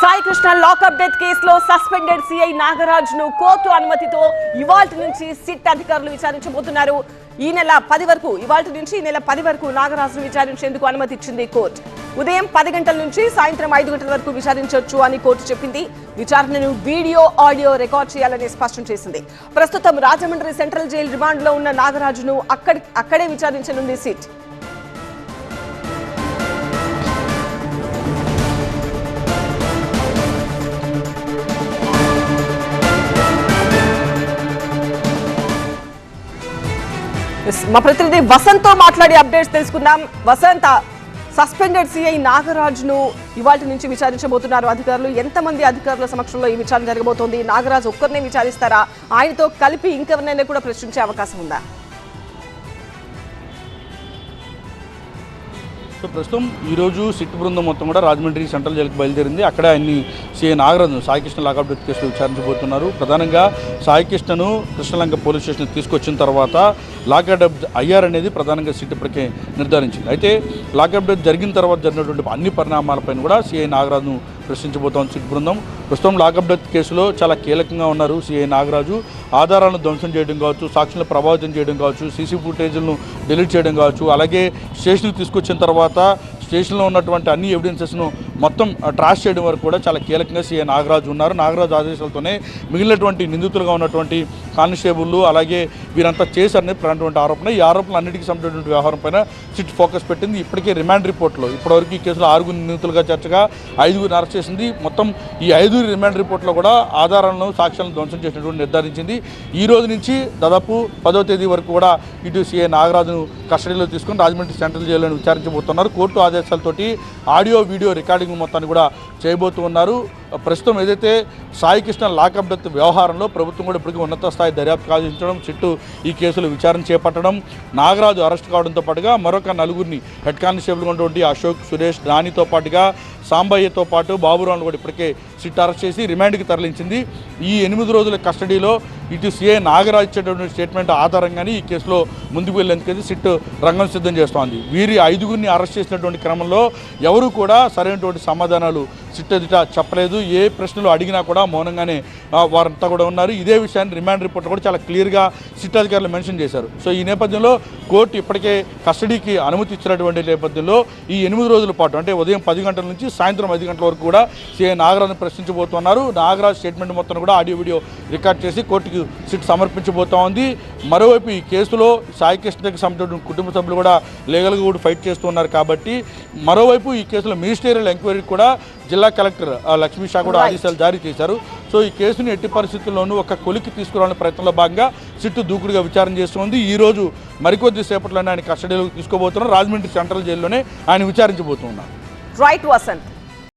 Sai Krishna lockup death కేసులో suspended CI Nagaraj ను court అనుమతితో ఇవాల్టి నుంచి సిట్ అధికారులు విచారించబోతున్నారు. ఈ నెల 10 వరకు ఇవాల్టి నుంచి ఈ నెల 10 వరకు నాగరాజ్ను విచారించేందుకు అనుమతి ఇచ్చింది కోర్టు. ఉదయం 10 గంటల నుంచి సాయంత్రం 5 గంటల వరకు విచారించవచ్చు అని కోర్టు చెప్పింది. విచారణను వీడియో ఆడియో రికార్డ్ చేయాలని స్పష్టం చేసింది. ప్రస్తుతం రాజమండ్రి సెంట్రల్ జైలు రిమాండ్లో ఉన్న నాగరాజ్ను అక్కడే విచారించనుంది సిట్. మా ప్రతినిధి వసంత్ తో మాట్లాడి అప్డేట్స్ తెలుసుకుందాం. వసంత్, సస్పెండెడ్ సిఐ నాగరాజ్ ను ఇవాళ నుంచి విచారించబోతున్నారు అధికారులు. ఎంతమంది అధికారుల సమక్షంలో ఈ విచారణ జరగబోతోంది? నాగరాజ్ ఒక్కరినే విచారిస్తారా? ఆయనతో కలిపి ఇంకెవరినైనా కూడా ప్రశ్నించే అవకాశం ఉందా? సో ప్రస్తుతం ఈరోజు సిట్ బృందం మొత్తం కూడా రాజమండ్రి సెంట్రల్ జైలుకి బయలుదేరింది. అక్కడ ఆయన్ని CI Nagaraju Saikrishna lockup death కేసులో విచారించబోతున్నారు. ప్రధానంగా సాయికృష్ణను కృష్ణలంక పోలీస్ స్టేషన్కి తీసుకొచ్చిన తర్వాత లాకప్ డెత్ అయ్యారనేది ప్రధానంగా సిట్ ఇప్పటికే నిర్ధారించింది. అయితే లాకప్ డెత్ జరిగిన తర్వాత జరిగినటువంటి అన్ని పరిణామాలపైన కూడా సిఐ నాగరాజును ప్రశ్నించబోతోంది సిట్ బృందం. ప్రస్తుతం లాకప్ డెత్ కేసులో చాలా కీలకంగా ఉన్నారు సిఐ నాగరాజు. ఆధారాలను ధ్వంసం చేయడం కావచ్చు, సాక్షులను ప్రభావితం చేయడం కావచ్చు, సీసీ ఫుటేజ్లను డిలీట్ చేయడం కావచ్చు, అలాగే స్టేషన్కి తీసుకొచ్చిన తర్వాత స్టేషన్లో ఉన్నటువంటి అన్ని ఎవిడెన్సెస్ను మొత్తం ట్రాష్ చేయడం వరకు కూడా చాలా కీలకంగా సిఐ నాగరాజు ఉన్నారు. నాగరాజు ఆదేశాలతోనే మిగిలినటువంటి నిందితులుగా ఉన్నటువంటి కానిస్టేబుల్లు అలాగే వీరంతా చేశారని ప్రధానటువంటి ఆరోపణ. ఈ ఆరోపణలు అన్నిటికీ సంబంధించినటువంటి వ్యవహారం పైన సిట్ ఫోకస్ పెట్టింది. ఇప్పటికే రిమాండ్ రిపోర్ట్లో ఇప్పటివరకు ఈ కేసులో 6 నిందితులుగా చేర్చగా 5 అరెస్ట్ చేసింది. మొత్తం ఈ 5 రిమాండ్ రిపోర్ట్లో కూడా ఆధారాలను సాక్ష్యాలను ధ్వంసం చేసినటువంటి నిర్ధారించింది. ఈ రోజు నుంచి దాదాపు 10వ తేదీ వరకు కూడా ఇటు సిఐ నాగరాజును కస్టడీలో తీసుకుని రాజమండ్రి సెంట్రల్ జైల్లో విచారించబోతున్నారు. కోర్టు ఆదేశాలతోటి ఆడియో వీడియో రికార్డింగ్ మొత్తాన్ని కూడా చేయబోతూ ఉన్నారు. ప్రస్తుతం ఏదైతే సాయికృష్ణ లాకప్ డెత్ వ్యవహారంలో ప్రభుత్వం కూడా ఇప్పటికీ ఉన్నత స్థాయి దర్యాప్తు సాధించడం, సిట్టు ఈ కేసులో విచారణ చేపట్టడం, నాగరాజు అరెస్ట్ కావడంతో పాటుగా మరొక 4 హెడ్ కానిస్టేబుల్గా ఉన్నటువంటి అశోక్, సురేష్, దానితో పాటుగా సాంబయ్యతో పాటు బాబురావును కూడా ఇప్పటికే సిట్ అరెస్ట్ చేసి రిమాండ్కి తరలించింది. ఈ 8 రోజుల కస్టడీలో ఇటు సిఐ నాగరాజు ఇచ్చేటువంటి స్టేట్మెంట్ ఆధారంగానే ఈ కేసులో ముందుకు వెళ్ళేందుకైతే సిట్ రంగం సిద్ధం చేస్తోంది. వీరి 5 అరెస్ట్ చేసినటువంటి క్రమంలో ఎవరు కూడా సరైనటువంటి సమాధానాలు సిట్ ఎదుట చెప్పలేదు. ఏ ప్రశ్నలు అడిగినా కూడా మౌనంగానే వారంతా కూడా ఉన్నారు. ఇదే విషయాన్ని రిమాండ్ రిపోర్ట్లో కూడా చాలా క్లియర్గా సిట్ అధికారులు మెన్షన్ చేశారు. సో ఈ నేపథ్యంలో కోర్టు ఇప్పటికే కస్టడీకి అనుమతి ఇచ్చినటువంటి నేపథ్యంలో ఈ 8 రోజుల పాటు అంటే ఉదయం 10 గంటల నుంచి సాయంత్రం 5 గంటల వరకు కూడా సిఐ నాగరాజును ప్రశ్నించబోతున్నారు. నాగరాజు స్టేట్మెంట్ మొత్తం కూడా ఆడియో వీడియో రికార్డ్ చేసి కోర్టుకు సిట్ సమర్పించబోతా ఉంది. మరోవైపు ఈ కేసులో సాయికృష్ణకి సంబంధించిన కుటుంబ సభ్యులు కూడా లీగల్గా కూడా ఫైట్ చేస్తున్నారు. కాబట్టి మరోవైపు ఈ కేసులో మినిస్టీరియల్ ఎంక్వైరీకి కూడా జిల్లా కలెక్టర్ లక్ష్మీ షా కూడా ఆదేశాలు జారీ చేశారు. సో ఈ కేసును ఎట్టి పరిస్థితుల్లోనూ ఒక కొలికి తీసుకురావాలనే ప్రయత్నంలో భాగంగా సిట్టు దూకుడుగా విచారణ చేస్తుంది. ఈ రోజు మరికొద్ది సేపట్లోనే ఆయన కస్టడీలోకి తీసుకోబోతున్నారు. రాజమండ్రి సెంట్రల్ జైల్లోనే ఆయన విచారించబోతున్నారు. రైట్ వసంత్.